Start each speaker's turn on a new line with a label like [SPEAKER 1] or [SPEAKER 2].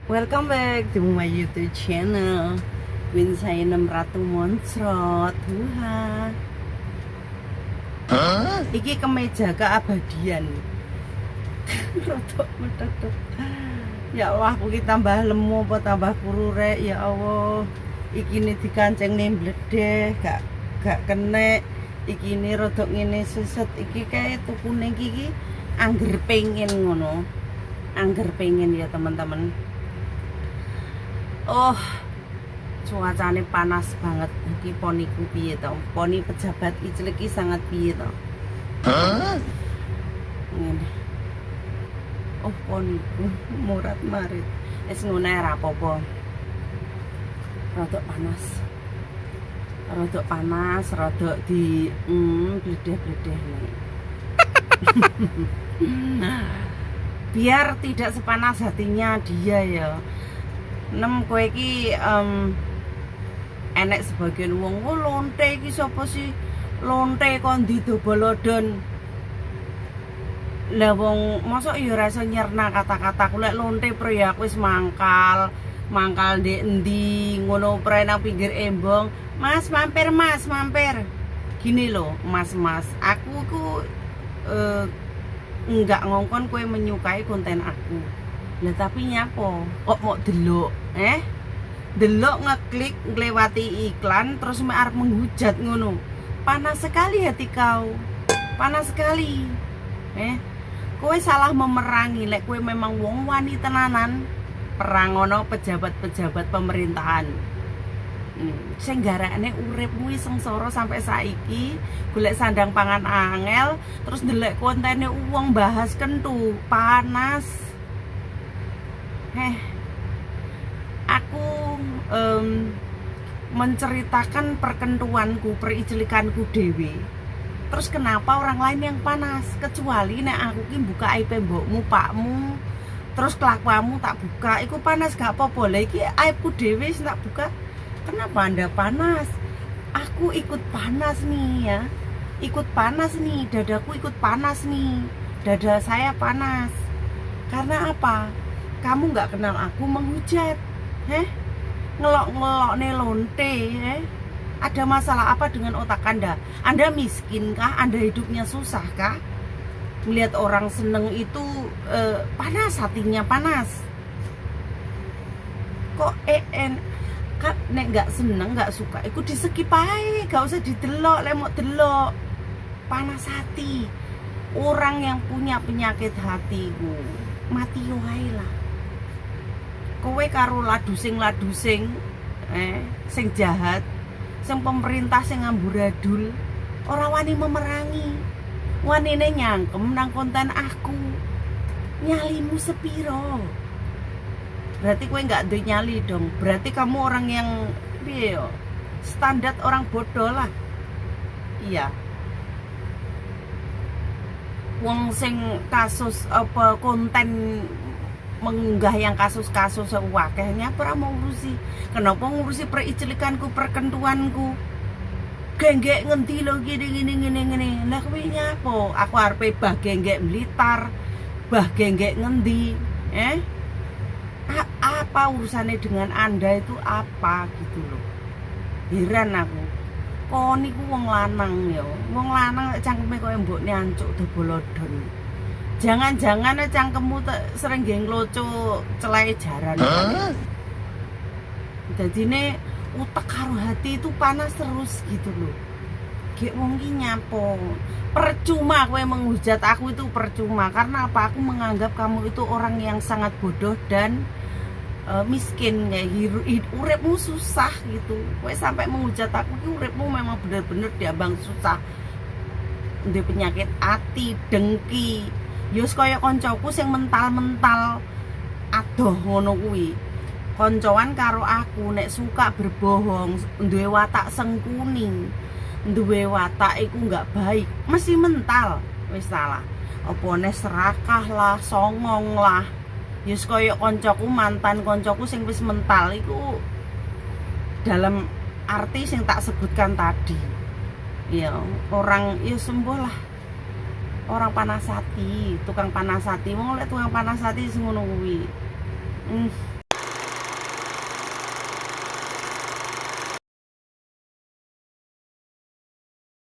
[SPEAKER 1] Welcome back to my YouTube channel. Queen saya 600 Moncrot. Tuhan. Iki kemeja keabadian. Rotok medhot. Ya Allah, aku ki tambah lemu apa tambah kururek ya Allah. Iki ini dikanceng nih bledeh, gak kena. Iki ini rodok ngene seset. Iki kayak tukune iki angger pengen ngono. Angger pengen ya teman-teman. Oh, cuacanya panas banget. Iki poniku piye to? Poni pejabat iki iki sangat piye to? Ngene. Oh, poniku murat marit. Wis ngono ae ra apa-apa. Rodok panas, rodok di bledeh-bledeh nih. Biar tidak sepanas hatinya dia ya. Kowe iki enek sebagian wong lonte iki sapa sih? Lonte kon didobolodon. Lah wong mosok ya rasa nyerna kata-kata lek lonte pro ya wis mangkal ndek endi ngono pre nang pinggir embong. Mas mampir. Gini loh, Mas. Aku ku enggak ngongkon kowe menyukai konten aku. Lah tapi nyapo kok mau delok delok ngeklik nglewati iklan terus arep menghujat ngono. Panas sekali hati kau, panas sekali. Kowe salah memerangi lek kowe memang wong wani tenanan perang ono pejabat-pejabat pemerintahan. Sing garakne uripmu sengsara sampai saiki golek sandang pangan angel terus ndelok kontene wong bahas kentu panas. Aku menceritakan perkentuanku, pericilikanku dewe. Terus kenapa orang lain yang panas? Kecuali nek aku ki buka aib mbokmu, pakmu, terus kelakuanmu tak buka, iku panas gak apa-apa. Lah iki aibku dewe sing tak buka. Kenapa Anda panas? Aku ikut panas nih ya. Ikut panas nih, dadaku ikut panas nih. Dada saya panas. Karena apa? Kamu nggak kenal aku menghujat, ngelok lonte, Ada masalah apa dengan otak Anda? Anda miskin kah? Anda hidupnya susah kah? Melihat orang seneng itu panas hatinya panas. Kok kan nek nggak seneng nggak suka, ikut di-skip ae, gak usah didelok, lemok delok. Panas hati. Orang yang punya penyakit hati mati wae lah. Kowe karo ladusing sing jahat, sing pemerintah sing amburadul, ora wani memerangi. Wanine nyangkem nang konten aku. Nyalimu sepiro? Berarti kowe nggak duwe nyali dong. Berarti kamu orang yang piye yo? Standar orang bodoh lah. Iya. Wong sing kasus apa konten mengunggah yang kasus-kasus wakehnya ora mau ngurusi. Kenapa ngurusi pericilikanku, perkentuanku? Genggek ngendi lho gini. Lah kuwi nyapa? Aku arepe bah genggek Blitar, bah genggek ngendi? Apa urusannya dengan Anda itu apa gitu loh. Heran aku. Kok niku wong lanang ya. Wong lanang cangkeme koyo mbokne ancuk dobolodon. Jangan-jangan cangkemmu sering nggih ngloco celahe jaran. Dadine utek karo hati itu panas terus gitu loh. Gek wong ki nyapo. Percuma kowe menghujat aku itu percuma. Karena apa? Aku menganggap kamu itu orang yang sangat bodoh dan miskin kayak uripmu susah gitu. Kowe sampai menghujat aku ki uripmu memang bener-bener diambang susah. Ndek penyakit hati, dengki. Yus kaya koncoku sing mental-mental adoh ngono kuwi. Koncoan karo aku nek suka berbohong, duwe watak sengkuni, duwe watak iku nggak baik, mesti mental. Wis salah. Apa nek serakah lah, songong lah. Yus kaya koncoku mantan koncoku sing wis mental iku dalam arti sing tak sebutkan tadi. Ya, orang ya sembuh lah. Orang panas hati, tukang panas hati. Wong lek tukang panas hati sing ngono kuwi.